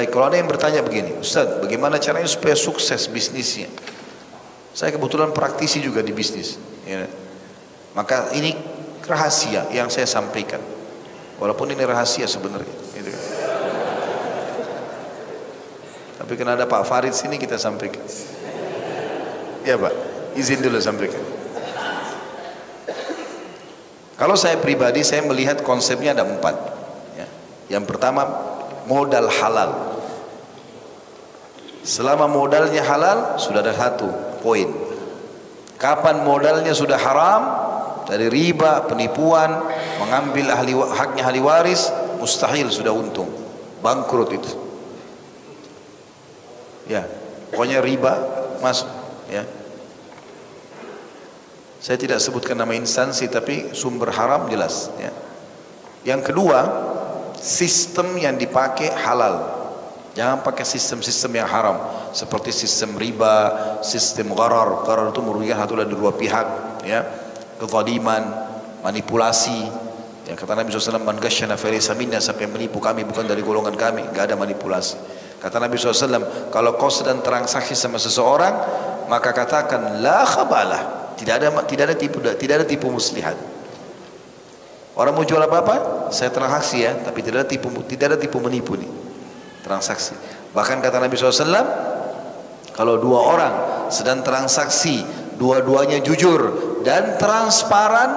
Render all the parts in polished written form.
Baik, kalau ada yang bertanya begini, Ustaz, bagaimana caranya supaya sukses bisnisnya? Saya kebetulan praktisi juga di bisnis, ya. Maka ini rahasia yang saya sampaikan, walaupun ini rahasia sebenarnya, gitu. Tapi karena ada Pak Farid sini kita sampaikan. Ya Pak, izin dulu sampaikan. Kalau saya pribadi, saya melihat konsepnya ada 4. Ya. Yang pertama, modal halal. Selama modalnya halal, sudah ada 1 poin. Kapan modalnya sudah haram, dari riba, penipuan, mengambil haknya ahli waris, mustahil sudah untung, bangkrut itu. Ya, pokoknya riba masuk. Ya, saya tidak sebutkan nama instansi, tapi sumber haram jelas. Ya. Yang kedua, sistem yang dipakai halal. Jangan pakai sistem-sistem yang haram, seperti sistem riba, sistem gharar. Gharar itu merugikan satu dan dua pihak, ya. Kezaliman, manipulasi. Ya, kata Nabi SAW, man ghasyana falaysa minna, siapa yang menipu kami bukan dari golongan kami. Enggak ada manipulasi. Kata Nabi SAW, kalau kau sedang transaksi sama seseorang, maka katakan la khabalah. Tidak ada tipu muslihat. Orang mau jual apa-apa, saya transaksi ya, tapi tidak ada tipu menipu nih. Transaksi. Bahkan kata Nabi SAW, kalau 2 orang sedang transaksi, dua-duanya jujur dan transparan,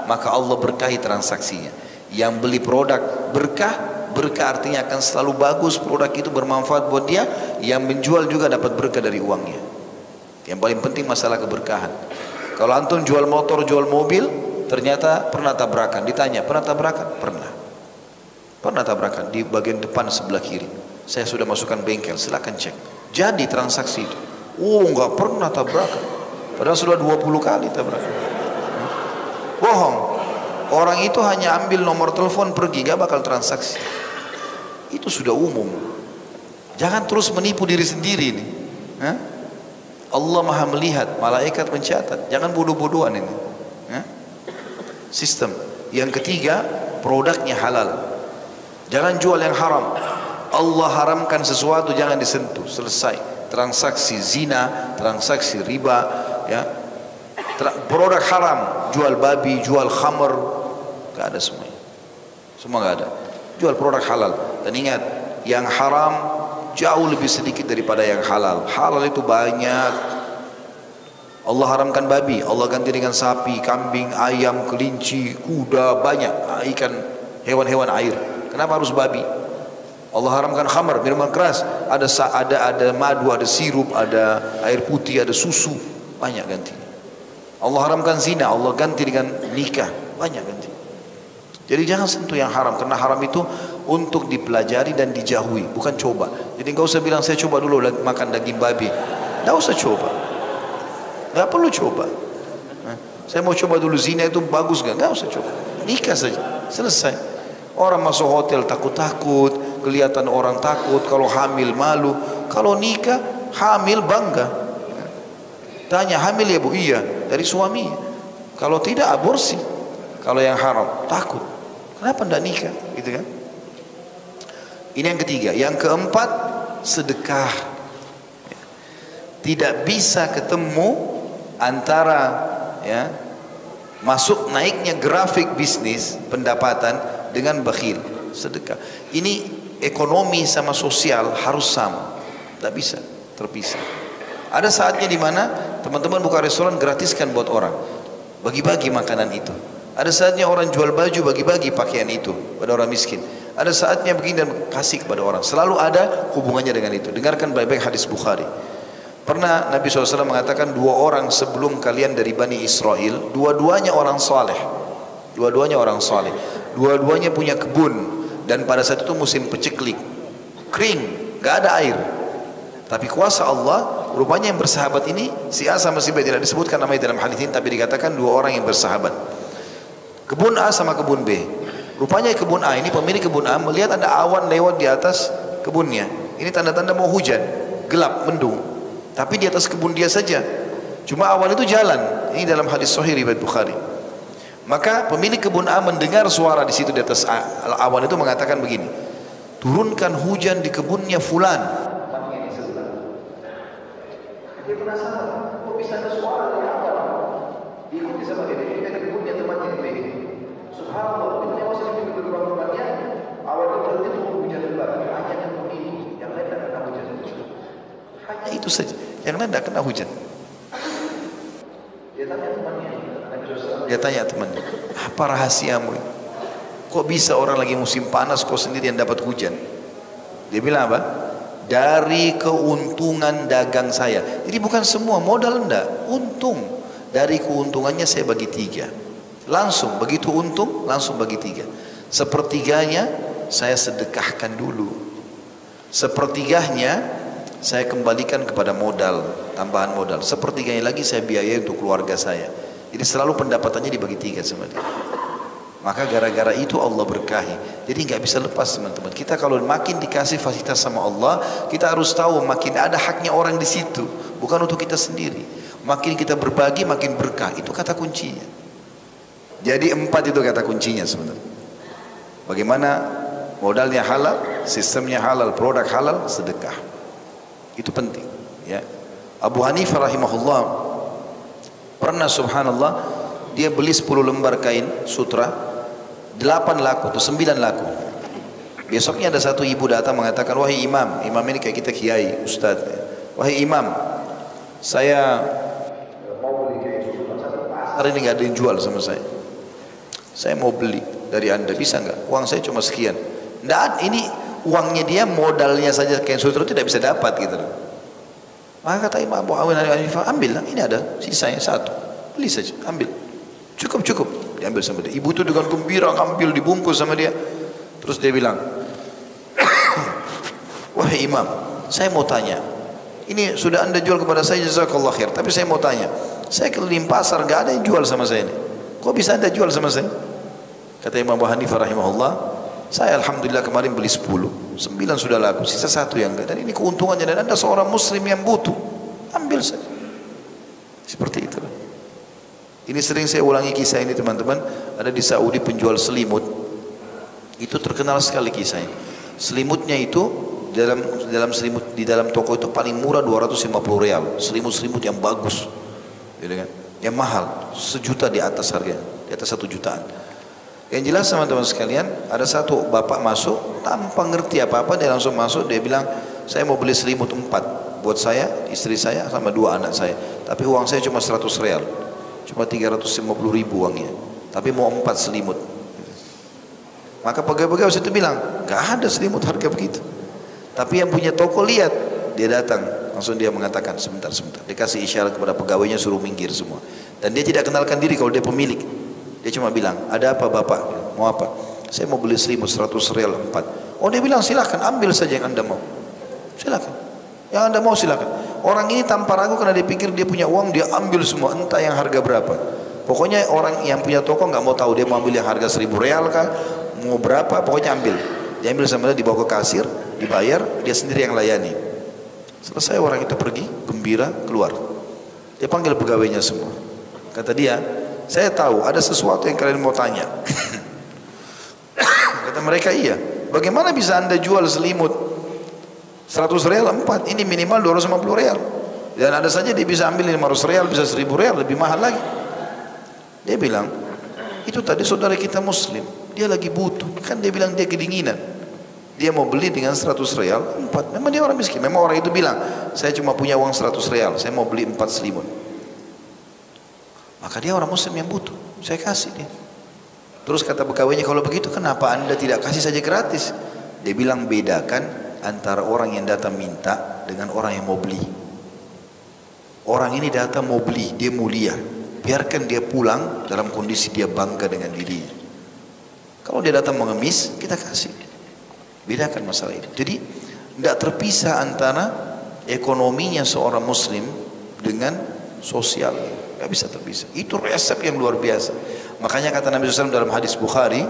maka Allah berkahi transaksinya. Yang beli produk berkah artinya akan selalu bagus, produk itu bermanfaat buat dia. Yang menjual juga dapat berkah dari uangnya. Yang paling penting masalah keberkahan. Kalau antum jual motor, jual mobil, ternyata pernah tabrakan, ditanya, pernah tabrakan? Pernah tabrakan di bagian depan sebelah kiri. Saya sudah masukkan bengkel, silakan cek. Jadi transaksi itu. Enggak pernah tabrakan. Padahal sudah 20 kali tabrakan. Bohong. Orang itu hanya ambil nomor telepon, pergi, gak bakal transaksi. Itu sudah umum. Jangan terus menipu diri sendiri ini. Allah maha melihat, malaikat mencatat. Jangan bodoh-bodohan ini. Sistem. Yang ketiga, produknya halal. Jangan jual yang haram. Allah haramkan sesuatu, jangan disentuh. Selesai. Transaksi zina, transaksi riba, ya. Produk haram, jual babi, jual khamr, gak ada semuanya. Semua gak ada. Jual produk halal. Dan ingat, yang haram jauh lebih sedikit daripada yang halal. Halal itu banyak. Allah haramkan babi, Allah ganti dengan sapi, kambing, ayam, kelinci, kuda, banyak ikan, hewan-hewan air. Kenapa harus babi? Allah haramkan khamr, minuman keras. Ada madu, ada sirup, ada air putih, ada susu, banyak ganti. Allah haramkan zina, Allah ganti dengan nikah, banyak ganti. Jadi jangan sentuh yang haram, karena haram itu untuk dipelajari dan dijauhi, bukan coba. Jadi enggak usah bilang saya coba dulu makan daging babi. Enggak usah coba. Enggak perlu coba. Saya mau coba dulu zina itu bagus enggak usah coba. Nikah saja, selesai. Orang masuk hotel takut-takut, kelihatan orang takut, kalau hamil malu, kalau nikah hamil bangga. Tanya, hamil ya bu? Iya, dari suami. Kalau tidak aborsi. Kalau yang haram, takut. Kenapa tidak nikah? Gitu kan? Ini yang ketiga. Yang keempat, sedekah. Tidak bisa ketemu antara ya masuk naiknya grafik bisnis pendapatan dengan bakhil. Sedekah. Ini ekonomi sama sosial harus sama. Tidak bisa terpisah. Ada saatnya di mana teman-teman buka restoran gratiskan buat orang, bagi-bagi makanan itu. Ada saatnya orang jual baju, bagi-bagi pakaian itu pada orang miskin. Ada saatnya begini dan kasih kepada orang. Selalu ada hubungannya dengan itu. Dengarkan baik-baik hadis Bukhari. Pernah Nabi SAW mengatakan 2 orang sebelum kalian dari Bani Israel, dua-duanya orang saleh. Dua-duanya orang saleh. Dua-duanya punya kebun dan pada saat itu musim peceklik, kering, gak ada air. Tapi kuasa Allah, rupanya yang bersahabat ini si A sama si B, tidak disebutkan namanya dalam hadis ini, tapi dikatakan 2 orang yang bersahabat. Kebun A sama kebun B. Rupanya kebun A ini, pemilik kebun A melihat ada awan lewat di atas kebunnya. Ini tanda-tanda mau hujan, gelap, mendung. Tapi di atas kebun dia saja. Cuma awan itu jalan. Ini dalam hadis sahih riwayat Bukhari. Maka pemilik kebun A mendengar suara di situ di atas awan itu mengatakan begini, turunkan hujan di kebunnya fulan. Dia penasaran, kok bisa ada suara dari awal? Diikuti sama dia, dia ke kebunnya temannya ini. Subhanallah, itu yang masih di kebun-kebunnya, awalnya berarti turun hujan lebat. Hanya kebun itu, yang lain tidak kena hujan. Hanya itu saja, yang lain tidak kena hujan. Dia tanya temannya, apa rahasiamu? Kok bisa orang lagi musim panas, kok sendiri yang dapat hujan? Dia bilang apa? Dari keuntungan dagang saya. Jadi bukan semua modal, enggak, untung. Dari keuntungannya saya bagi 3. Langsung begitu untung, langsung bagi 3. Sepertiganya saya sedekahkan dulu. Sepertiganya saya kembalikan kepada modal, tambahan modal. Sepertiganya lagi saya biayai untuk keluarga saya. Jadi selalu pendapatannya dibagi 3 sama dia. Maka gara-gara itu Allah berkahi. Jadi nggak bisa lepas teman-teman. Kita kalau makin dikasih fasilitas sama Allah, kita harus tahu makin ada haknya orang di situ, bukan untuk kita sendiri. Makin kita berbagi, makin berkah. Itu kata kuncinya. Jadi 4 itu kata kuncinya sebenarnya. Bagaimana modalnya halal, sistemnya halal, produk halal, sedekah. Itu penting. Ya. Abu Hanifah rahimahullah pernah subhanallah dia beli 10 lembar kain sutra. 8 laku atau 9 laku. Besoknya ada satu ibu datang mengatakan, wahai imam, imam ini kayak kita kiai, ustaz. Wahai imam, saya mau beli kain sutra, hari ini nggak ada yang jual sama saya. Saya mau beli dari anda, bisa nggak? Uang saya cuma sekian. Nggak, ini uangnya dia, modalnya saja kain sutra tidak bisa dapat gitu. Maka kata Imam Abu Hanifah, ambillah, ini ada sisanya 1, beli saja, ambil, cukup. Diambil sama dia. Ibu itu dengan gembira ngambil, dibungkus sama dia. Terus dia bilang, wahai imam, saya mau tanya, ini sudah anda jual kepada saya, jazakallah khair, tapi saya mau tanya, saya keliling pasar gak ada yang jual sama saya ini, kok bisa anda jual sama saya? Kata Imam Abu Hanifah rahimahullah, saya alhamdulillah kemarin beli 10, 9 sudah laku, sisa 1 yang enggak, dan ini keuntungannya, dan anda seorang muslim yang butuh, ambil saja. Seperti itu. Ini sering saya ulangi kisah ini teman-teman. Ada di Saudi penjual selimut. Itu terkenal sekali kisahnya. Selimutnya itu dalam selimut di dalam toko itu paling murah 250 rial. Selimut-selimut yang bagus, gitu kan? Yang mahal, 1 juta di atas harganya, di atas 1 jutaan. Yang jelas teman-teman sekalian, ada satu bapak masuk tanpa ngerti apa-apa, dia langsung masuk, dia bilang, saya mau beli selimut 4 buat saya, istri saya, sama 2 anak saya. Tapi uang saya cuma 100 rial. Cuma 350 ribu uangnya, tapi mau 4 selimut. Maka pegawai-pegawai itu bilang, gak ada selimut harga begitu. Tapi yang punya toko lihat, dia datang, langsung dia mengatakan, sebentar, dia kasih isyarat kepada pegawainya suruh minggir semua. Dan dia tidak kenalkan diri kalau dia pemilik. Dia cuma bilang, ada apa bapak? Mau apa? Saya mau beli selimut 100 rial 4. Oh, dia bilang silahkan, ambil saja yang anda mau. Silahkan, yang anda mau silahkan. Orang ini tanpa ragu karena dia pikir dia punya uang, dia ambil semua, entah yang harga berapa. Pokoknya orang yang punya toko nggak mau tahu, dia mau ambil yang harga 1000 rial kah, mau berapa, pokoknya ambil. Dia ambil sama dia, dibawa ke kasir, dibayar, dia sendiri yang layani. Selesai orang itu pergi, gembira, keluar. Dia panggil pegawainya semua. Kata dia, saya tahu ada sesuatu yang kalian mau tanya. Kata mereka, iya. Bagaimana bisa anda jual selimut 100 rial 4, ini minimal 250 rial. Dan ada saja dia bisa ambil 500 rial, bisa 1000 rial, lebih mahal lagi. Dia bilang, itu tadi saudara kita muslim, dia lagi butuh. Kan dia bilang dia kedinginan. Dia mau beli dengan 100 rial 4. Memang dia orang miskin. Memang orang itu bilang, saya cuma punya uang 100 rial, saya mau beli 4 selimut. Maka dia orang muslim yang butuh, saya kasih dia. Terus kata pegawainya, kalau begitu kenapa anda tidak kasih saja gratis? Dia bilang, bedakan antara orang yang datang minta dengan orang yang mau beli. Orang ini datang mau beli, dia mulia, biarkan dia pulang dalam kondisi dia bangga dengan dirinya. Kalau dia datang mengemis, kita kasih. Bedakan masalah itu. Jadi tidak terpisah antara ekonominya seorang muslim dengan sosialnya, tidak bisa terpisah. Itu resep yang luar biasa. Makanya kata Nabi SAW dalam hadis Bukhari,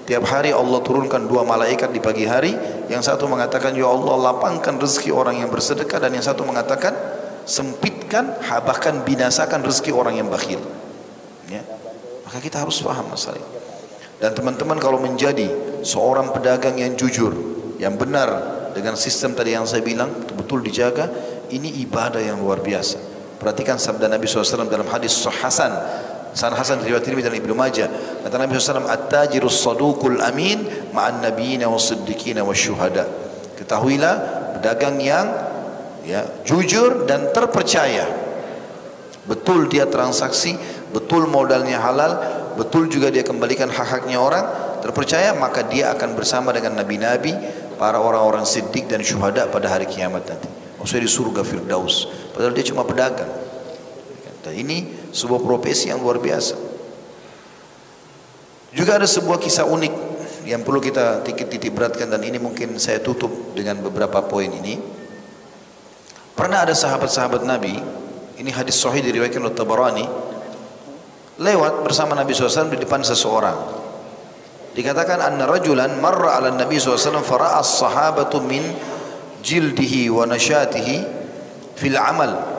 tiap hari Allah turunkan 2 malaikat di pagi hari. Yang satu mengatakan, ya Allah lapangkan rezeki orang yang bersedekah. Dan yang satu mengatakan, sempitkan, bahkan binasakan rezeki orang yang bakhil. Ya. Maka kita harus paham masalah ini. Dan teman-teman kalau menjadi seorang pedagang yang jujur, yang benar dengan sistem tadi yang saya bilang betul-betul dijaga, ini ibadah yang luar biasa. Perhatikan sabda Nabi SAW dalam hadis Hasan, Sanad Hasan riwayat Tirmidzi dan Ibnu Majah. Kata Nabi SAW, "At-tajirus saduqul amin ma'an nabiyina was-siddiqina wasyuhada." Ketahuilah, pedagang yang jujur dan terpercaya. Betul dia transaksi, betul modalnya halal, betul juga dia kembalikan hak-haknya orang, terpercaya, maka dia akan bersama dengan nabi-nabi, para orang-orang siddiq dan syuhada pada hari kiamat nanti. Maksudnya di surga Firdaus. Padahal dia cuma pedagang. Dan ini sebuah profesi yang luar biasa. Juga ada sebuah kisah unik yang perlu kita titik beratkan, dan ini mungkin saya tutup dengan beberapa poin ini. Pernah ada sahabat-sahabat Nabi, ini hadis sahih diriwayatkan oleh Tabarani, lewat bersama Nabi SAW di depan seseorang. Dikatakan anna rajulan marra ala Nabi SAW fara'a as-sahabatu min jildihi wa nasyatihi fil amal.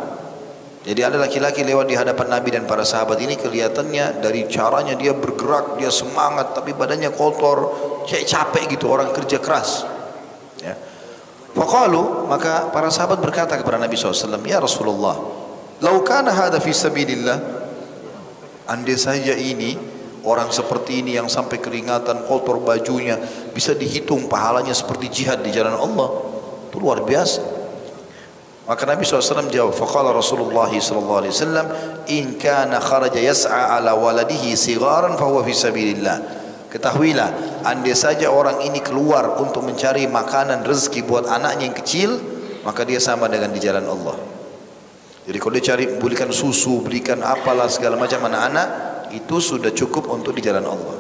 Jadi ada laki-laki lewat di hadapan Nabi dan para sahabat ini, kelihatannya dari caranya dia bergerak, dia semangat, tapi badannya kotor, capek gitu, orang kerja keras. Ya. Faqalu, maka para sahabat berkata kepada Nabi SAW, "Ya Rasulullah, lau kana hadha fi sabilillah." Andai saja ini orang seperti ini yang sampai keringatan, kotor bajunya, bisa dihitung pahalanya seperti jihad di jalan Allah. Itu luar biasa. Maka Nabi SAW jawab, faqala Rasulullah SAW, in kana kharaja yas'a ala waladihi sigharan fahuwa fi sabilillah. Ketahuilah, andai saja orang ini keluar untuk mencari makanan rezeki buat anaknya yang kecil, maka dia sama dengan di jalan Allah. Jadi kalau dia cari, belikan susu, belikan apalah segala macam anak-anak, itu sudah cukup untuk di jalan Allah.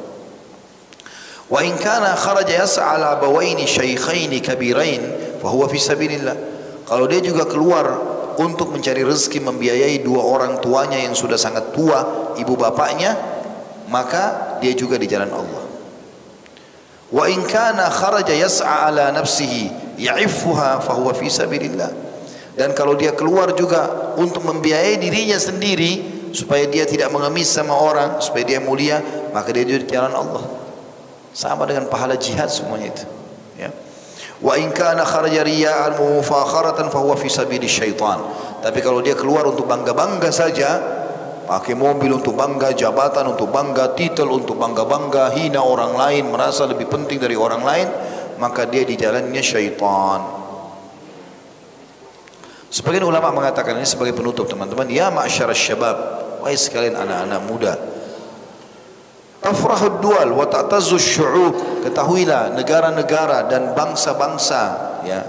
Wa in kana kharaja yas'a ala abawaini syaikhaini kabirain fahuwa fi sabilillah. Kalau dia juga keluar untuk mencari rezeki, membiayai dua orang tuanya yang sudah sangat tua, ibu bapaknya, maka dia juga di jalan Allah. Wa in kana kharaja yas'a ala nafsihi ya'iffuha fahuwa fi sabilillah. Dan kalau dia keluar juga untuk membiayai dirinya sendiri supaya dia tidak mengemis sama orang, supaya dia mulia, maka dia juga di jalan Allah. Sama dengan pahala jihad semuanya itu, ya. Wa in kana kharaja riya'an wa mufakharatan fa huwa fi sabili syaitan. Tapi kalau dia keluar untuk bangga-bangga saja, pakai mobil untuk bangga, jabatan untuk bangga, titel untuk bangga-bangga, hina orang lain, merasa lebih penting dari orang lain, maka dia di jalannya syaitan. Sebagian ulama mengatakan ini sebagai penutup, teman-teman, ya ma'syarasy syabab, wahai sekalian anak-anak muda, tafrahud dual wa ta'tazzu syu'ub. Ketahuilah, negara-negara dan bangsa-bangsa, ya,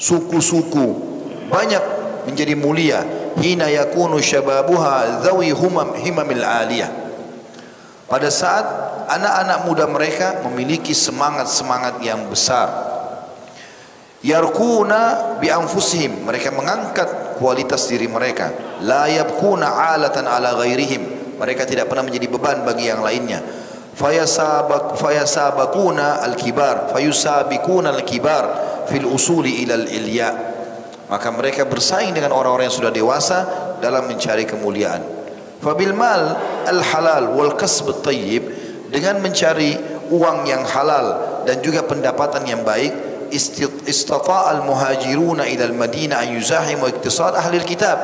suku-suku banyak menjadi mulia hina yakunu syababuha dzawi himamil aliyah. Pada saat anak-anak muda mereka memiliki semangat-semangat yang besar. Yarkuna bi anfusihim, mereka mengangkat kualitas diri mereka. La yabkuna 'alatan ala ghairihim, mereka tidak pernah menjadi beban bagi yang lainnya. Fayasabakuna al-kibar, fayusabikuna al-kibar fil usuli ila al-ilya. Maka mereka bersaing dengan orang-orang yang sudah dewasa dalam mencari kemuliaan. Fabil mal al-halal wal kasb at-tayyib, dengan mencari uang yang halal dan juga pendapatan yang baik, istata'a al-muhajiruna ila al-madinah an yuzahimu iktisad ahli al-kitab.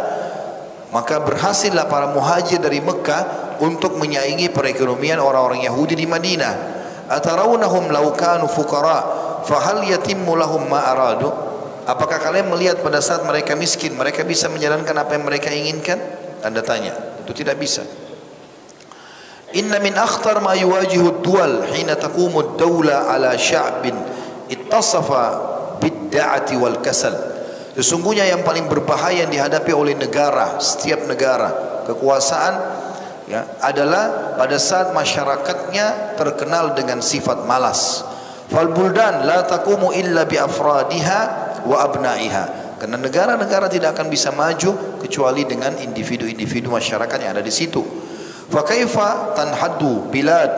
Maka berhasillah para muhajir dari Mekah untuk menyaingi perekonomian orang-orang Yahudi di Madinah. Atarawnahum law kanu fuqara fahal yatimmu lahum ma aradu. Apakah kalian melihat pada saat mereka miskin, mereka bisa menjalankan apa yang mereka inginkan? Tanda tanya. Itu tidak bisa. Inna min akhtar ma yuwajihu ad-duwal hina taqumu ad-dawla ala sya'bin ittasafa bid-da'ati wal kasal. Sesungguhnya yang paling berbahaya yang dihadapi oleh negara, setiap negara, kekuasaan, ya, adalah pada saat masyarakatnya terkenal dengan sifat malas. Fal buldan la taqumu illa bi afradiha wa abnaiha. Karena negara-negara tidak akan bisa maju kecuali dengan individu-individu masyarakat yang ada di situ. Fa kaifa tanhaddu bilad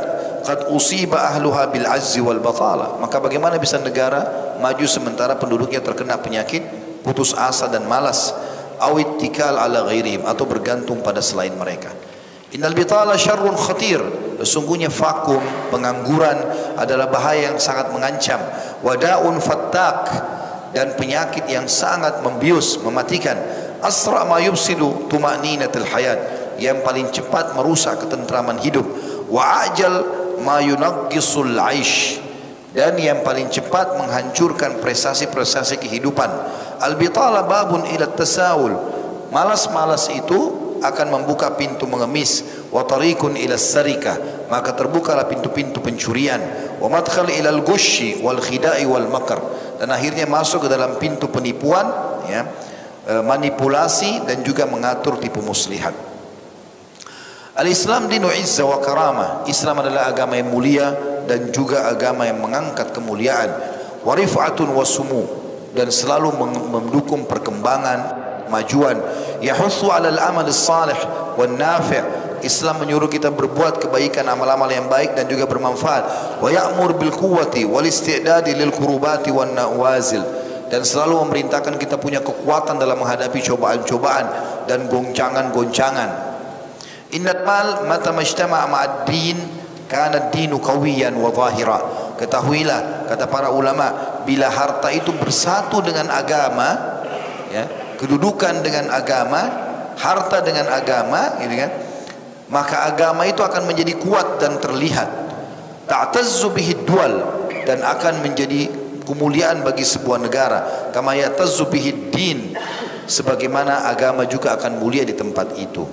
qad usiba ahluha bil azzi wal batala. Maka bagaimana bisa negara maju sementara penduduknya terkena penyakit putus asa dan malas, awittikal ala ghairihim, atau bergantung pada selain mereka. Innal bitala syarrun khatir, Sesungguhnya vakum, pengangguran adalah bahaya yang sangat mengancam. Wada'un fattak, dan penyakit yang sangat membius, mematikan. Asra ma yubsidu tuma'ninatul hayat, yang paling cepat merusak ketentraman hidup. Wa ajal ma yunaqqisul aish, dan yang paling cepat menghancurkan prestasi-prestasi kehidupan. Al-bitala babun ila tasawul, malas-malas itu akan membuka pintu mengemis. Wa tariqun ila sarikah, maka terbukalah pintu-pintu pencurian. Wa madkhal ila al-ghushi wal khida'i wal makr, dan akhirnya masuk ke dalam pintu penipuan, ya, manipulasi dan juga mengatur tipu muslihat. Al-Islam dinu izzah wa karamah, Islam adalah agama yang mulia dan juga agama yang mengangkat kemuliaan. Wa rif'atun wa sumu, dan selalu mendukung perkembangan, kemajuan. Yahussu 'ala al-amal as-salih wan nafi', Islam menyuruh kita berbuat kebaikan, amal-amal yang baik dan juga bermanfaat. Wa ya'mur bil quwwati wal isti'dadi lil kurubati wan nawazil, dan selalu memerintahkan kita punya kekuatan dalam menghadapi cobaan-cobaan dan goncangan-goncangan. Innal mal mata majtama'a ma'ad din kana ad-dinu qawiyan wa zahira. Ketahuilah, kata para ulama, bila harta itu bersatu dengan agama, ya, kedudukan dengan agama, harta dengan agama, gitu kan, maka agama itu akan menjadi kuat dan terlihat. Ta'tazzu bihi dual, dan akan menjadi kemuliaan bagi sebuah negara. Kama ya'tazzu bihi din, sebagaimana agama juga akan mulia di tempat itu.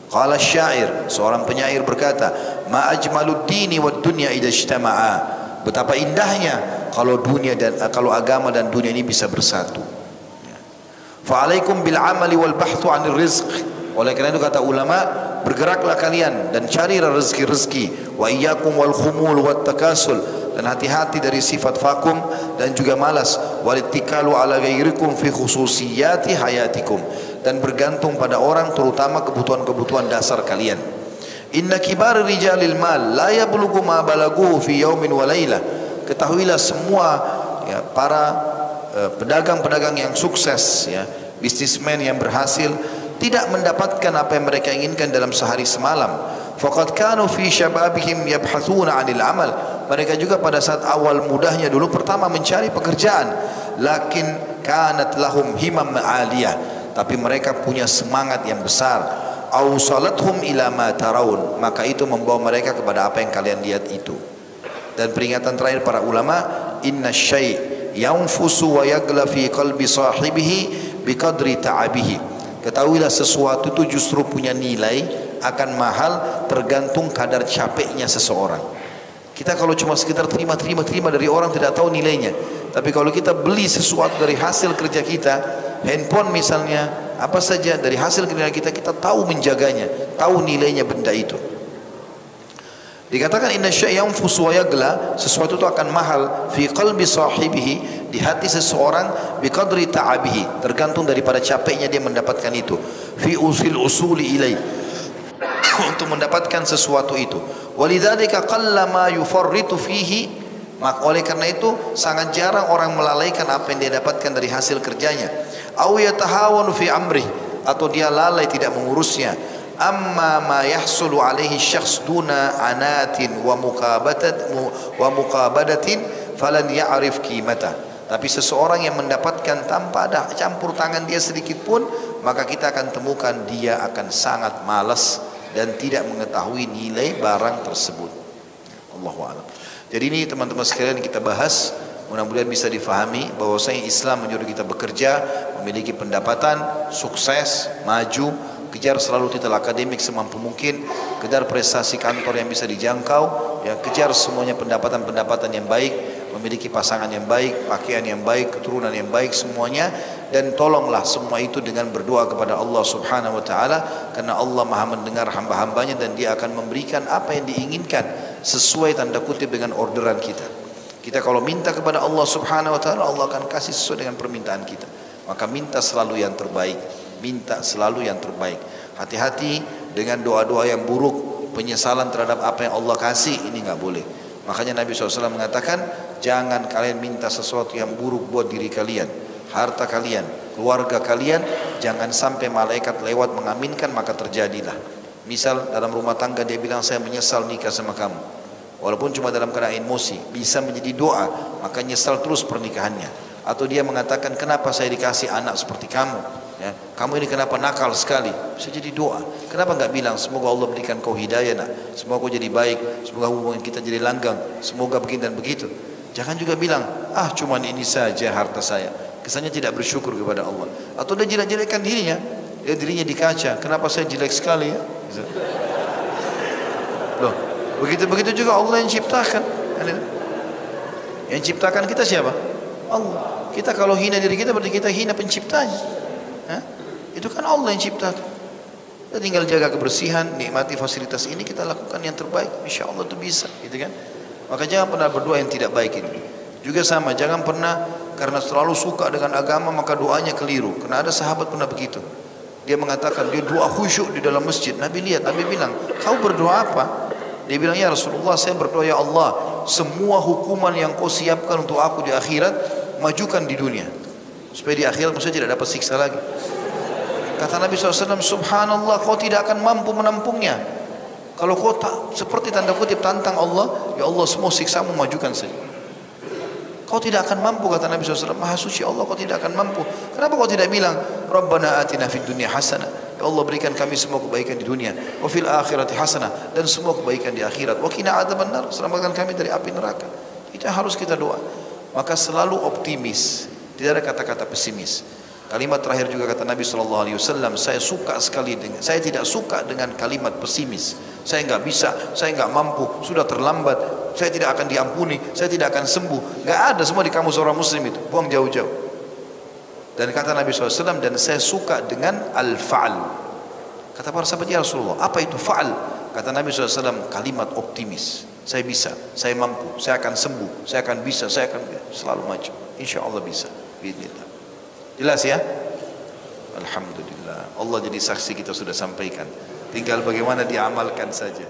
Qala syair, seorang penyair berkata, ma ajmalud dini wad dunya idza ijtama'a, betapa indahnya kalau dunia dan kalau agama dan dunia ini bisa bersatu. Fa alaikum bil amali wal bahthu 'anir rizq, oleh karena itu kata ulama, bergeraklah kalian dan carilah rezeki-rezeki. Wa iyyakum wal khumul wat takasul, dan hati-hati dari sifat vakum dan juga malas. Walittikalu ala ghairikum fi khususiyati hayatikum, dan bergantung pada orang, terutama kebutuhan-kebutuhan dasar kalian. Inna kibar rijalil mal la yablughu ma balaguhu fi yaumin wa lailah, ketahuilah semua, ya, para pedagang-pedagang yang sukses, ya, bisnismen yang berhasil, tidak mendapatkan apa yang mereka inginkan dalam sehari semalam. Faqad kanu fi syababihim yabhathuna 'anil amal, mereka juga pada saat awal mudahnya dulu pertama mencari pekerjaan. Lakin kanat lahum himam 'aliyah, tapi mereka punya semangat yang besar. Awsalathum ila ma tarawun, maka itu membawa mereka kepada apa yang kalian lihat itu. Dan peringatan terakhir para ulama, inna syai' yanfusu wa yagla fi qalbi sahibihi biqadri ta'abihi, ketahuilah sesuatu itu justru punya nilai, akan mahal tergantung kadar capeknya seseorang. Kita kalau cuma sekitar terima dari orang tidak tahu nilainya. Tapi kalau kita beli sesuatu dari hasil kerja kita, handphone misalnya, apa saja dari hasil kerja kita, kita tahu menjaganya, tahu nilainya benda itu. Dikatakan inna syai' yanfusu wa yagla, sesuatu itu akan mahal fi qalbi sahibihi, di hati seseorang, biqadri ta'abihi, tergantung daripada capeknya dia mendapatkan itu. Fi usil usuli ilai, untuk mendapatkan sesuatu itu. Walidzalika qallama yufarritu fihi, maka oleh karena itu sangat jarang orang melalaikan apa yang dia dapatkan dari hasil kerjanya. Aw yatahawanu fi amri, atau dia lalai tidak mengurusnya. Amma ma yahsulu alaihi syakhs duna anatin wa muqabadatin falan ya'rif qimata. Tapi seseorang yang mendapatkan tanpa ada campur tangan dia sedikit pun, maka kita akan temukan dia akan sangat malas dan tidak mengetahui nilai barang tersebut. Allahu a'lam. Jadi ini teman-teman sekalian kita bahas, mudah-mudahan bisa difahami bahwasanya Islam menyuruh kita bekerja, memiliki pendapatan, sukses, maju, kejar selalu titel akademik semampu mungkin, kejar prestasi kantor yang bisa dijangkau, ya, kejar semuanya pendapatan-pendapatan yang baik, memiliki pasangan yang baik, pakaian yang baik, keturunan yang baik semuanya, dan tolonglah semua itu dengan berdoa kepada Allah Subhanahu wa taala, karena Allah Maha mendengar hamba-hambanya dan Dia akan memberikan apa yang diinginkan sesuai tanda kutip dengan orderan kita. Kita kalau minta kepada Allah Subhanahu wa taala, Allah akan kasih sesuai dengan permintaan kita. Maka minta selalu yang terbaik, minta selalu yang terbaik. Hati-hati dengan doa-doa yang buruk, penyesalan terhadap apa yang Allah kasih, ini nggak boleh. Makanya Nabi SAW mengatakan, jangan kalian minta sesuatu yang buruk buat diri kalian, harta kalian, keluarga kalian, jangan sampai malaikat lewat mengaminkan, maka terjadilah. Misal dalam rumah tangga dia bilang saya menyesal nikah sama kamu. Walaupun cuma dalam keadaan emosi, bisa menjadi doa, maka nyesal terus pernikahannya. Atau dia mengatakan kenapa saya dikasih anak seperti kamu, ya, kamu ini kenapa nakal sekali, bisa jadi doa. Kenapa enggak bilang semoga Allah berikan kau hidayah nak, semoga kau jadi baik, semoga hubungan kita jadi langgang, semoga begini dan begitu. Jangan juga bilang ah cuman ini saja harta saya, kesannya tidak bersyukur kepada Allah. Atau dia jelek-jelekkan dirinya, dia dirinya di kaca, kenapa saya jelek sekali ya, loh. Begitu juga Allah yang ciptakan. Yang ciptakan kita siapa? Allah. Kita kalau hina diri kita berarti kita hina penciptanya. Itu kan Allah yang ciptakan. Kita tinggal jaga kebersihan, nikmati fasilitas ini, kita lakukan yang terbaik. Insya Allah itu bisa, gitu kan? Maka jangan pernah berdoa yang tidak baik ini. Juga sama, jangan pernah karena terlalu suka dengan agama maka doanya keliru. Karena ada sahabat pernah begitu. Dia mengatakan dia doa khusyuk di dalam masjid. Nabi lihat, Nabi bilang, kau berdoa apa? Dia bilang, ya Rasulullah, saya berdoa ya Allah, semua hukuman yang kau siapkan untuk aku di akhirat, majukan di dunia. Supaya di akhirat maksudnya tidak dapat siksa lagi. Kata Nabi SAW, subhanallah, kau tidak akan mampu menampungnya. Kalau kau tak, seperti tanda kutip tantang Allah, ya Allah semua siksamu majukan saja. Kau tidak akan mampu, kata Nabi SAW, maha suci Allah, kau tidak akan mampu. Kenapa kau tidak bilang, Rabbana atina fid dunya hasanah, ya Allah berikan kami semua kebaikan di dunia, wa fil akhirati hasanah, dan semua kebaikan di akhirat, wa qina adzabannar, selamatkan kami dari api neraka. Itu harus kita doa. Maka selalu optimis, tidak ada kata-kata pesimis. Kalimat terakhir juga kata Nabi SAW, saya suka sekali dengan, saya tidak suka dengan kalimat pesimis. Saya enggak bisa, saya enggak mampu, sudah terlambat, saya tidak akan diampuni, saya tidak akan sembuh. Enggak ada, semua di kamus orang muslim itu, buang jauh-jauh. Dan kata Nabi SAW, dan saya suka dengan al-fa'al. Kata para sahabat, ya Rasulullah, apa itu fa'al? Kata Nabi SAW, kalimat optimis. Saya bisa, saya mampu, saya akan sembuh, saya akan bisa, saya akan selalu maju. Insya Allah bisa. Bismillah. Jelas ya? Alhamdulillah. Allah jadi saksi kita sudah sampaikan. Tinggal bagaimana diamalkan saja.